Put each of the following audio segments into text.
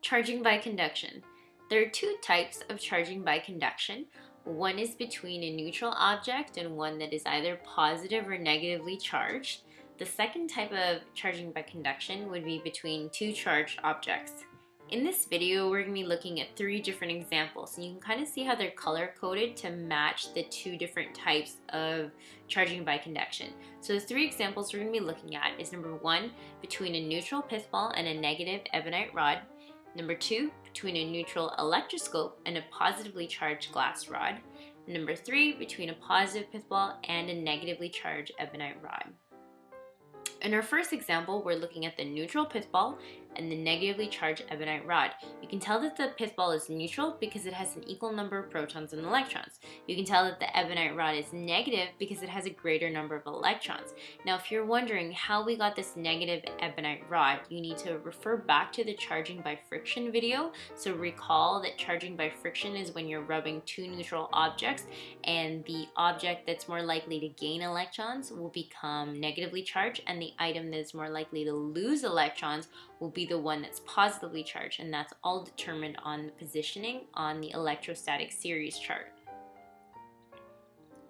Charging by conduction. There are two types of charging by conduction. One is between a neutral object and one that is either positive or negatively charged. The second type of charging by conduction would be between two charged objects. In this video, we're going to be looking at three different examples, and you can kind of see how they're color-coded to match the two different types of charging by conduction. So the three examples we're going to be looking at is number one, between a neutral pith ball and a negative ebonite rod. Number two, between a neutral electroscope and a positively charged glass rod. And number three, between a positive pith ball and a negatively charged ebonite rod. In our first example, we're looking at the neutral pith ball and the negatively charged ebonite rod. You can tell that the pith ball is neutral because it has an equal number of protons and electrons. You can tell that the ebonite rod is negative because it has a greater number of electrons. Now, if you're wondering how we got this negative ebonite rod, you need to refer back to the charging by friction video. So recall that charging by friction is when you're rubbing two neutral objects, and the object that's more likely to gain electrons will become negatively charged, and the item that is more likely to lose electrons will be the one that's positively charged, and that's all determined on the positioning on the electrostatic series chart.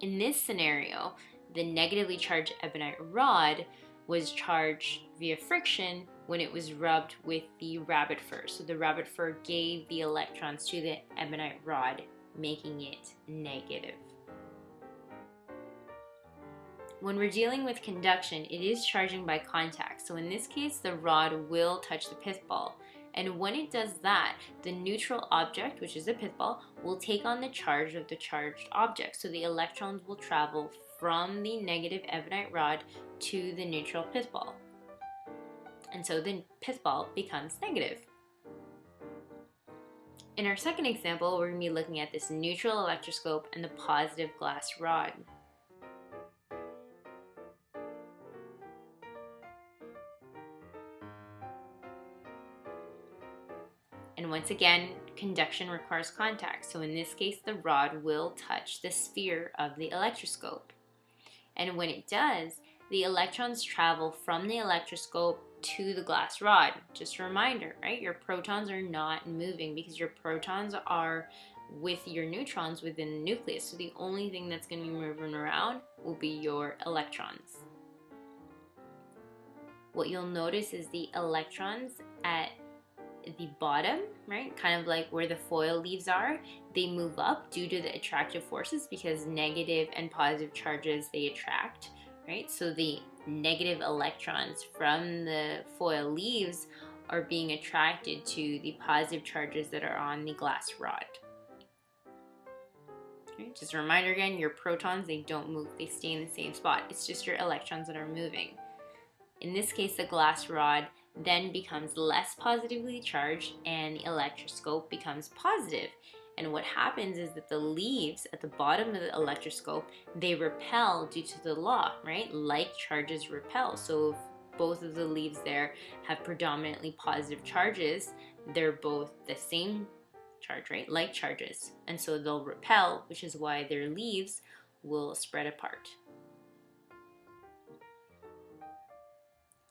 In this scenario, the negatively charged ebonite rod was charged via friction when it was rubbed with the rabbit fur. So the rabbit fur gave the electrons to the ebonite rod, making it negative. When we're dealing with conduction, it is charging by contact. So in this case, the rod will touch the pith ball. And when it does that, the neutral object, which is a pith ball, will take on the charge of the charged object. So the electrons will travel from the negative ebonite rod to the neutral pith ball. And so the pith ball becomes negative. In our second example, we're going to be looking at this neutral electroscope and the positive glass rod. And once again, conduction requires contact. So in this case, the rod will touch the sphere of the electroscope. And when it does, the electrons travel from the electroscope to the glass rod. Just a reminder, right? Your protons are not moving because your protons are with your neutrons within the nucleus. So the only thing that's going to be moving around will be your electrons. What you'll notice is the electrons at the bottom, right, kind of like where the foil leaves are, they move up due to the attractive forces because negative and positive charges they attract, right? So the negative electrons from the foil leaves are being attracted to the positive charges that are on the glass rod. Okay, just a reminder again, your protons, they don't move, they stay in the same spot. It's just your electrons that are moving. In this case, the glass rod then becomes less positively charged and the electroscope becomes positive. And what happens is that the leaves at the bottom of the electroscope, they repel due to the law, right? Like charges repel. So if both of the leaves there have predominantly positive charges, they're both the same charge, right? Like charges. And so they'll repel, which is why their leaves will spread apart.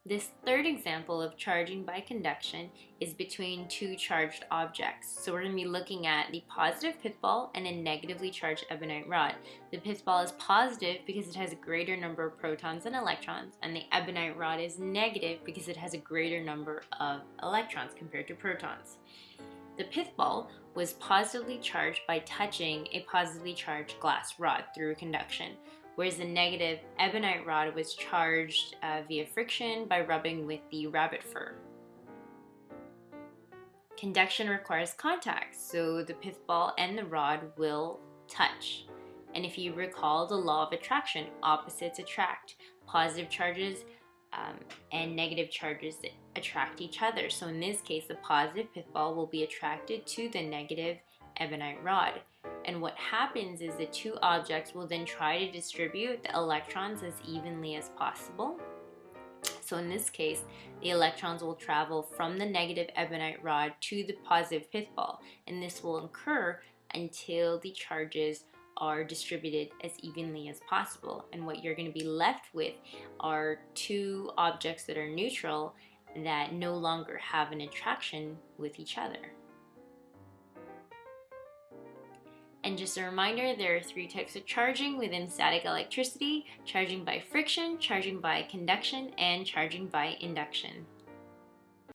This third example of charging by conduction is between two charged objects. So we're going to be looking at the positive pith ball and a negatively charged ebonite rod. The pith ball is positive because it has a greater number of protons and electrons, and the ebonite rod is negative because it has a greater number of electrons compared to protons. The pith ball was positively charged by touching a positively charged glass rod through conduction, whereas the negative ebonite rod was charged via friction by rubbing with the rabbit fur. Conduction requires contact, so the pith ball and the rod will touch. And if you recall the law of attraction, opposites attract. Positive charges and negative charges attract each other. So in this case, the positive pith ball will be attracted to the negative ebonite rod. And what happens is the two objects will then try to distribute the electrons as evenly as possible. So in this case, the electrons will travel from the negative ebonite rod to the positive pith ball, and this will occur until the charges are distributed as evenly as possible. And what you're going to be left with are two objects that are neutral that no longer have an attraction with each other. And just a reminder, there are 3 types of charging within static electricity: charging by friction, charging by conduction, and charging by induction.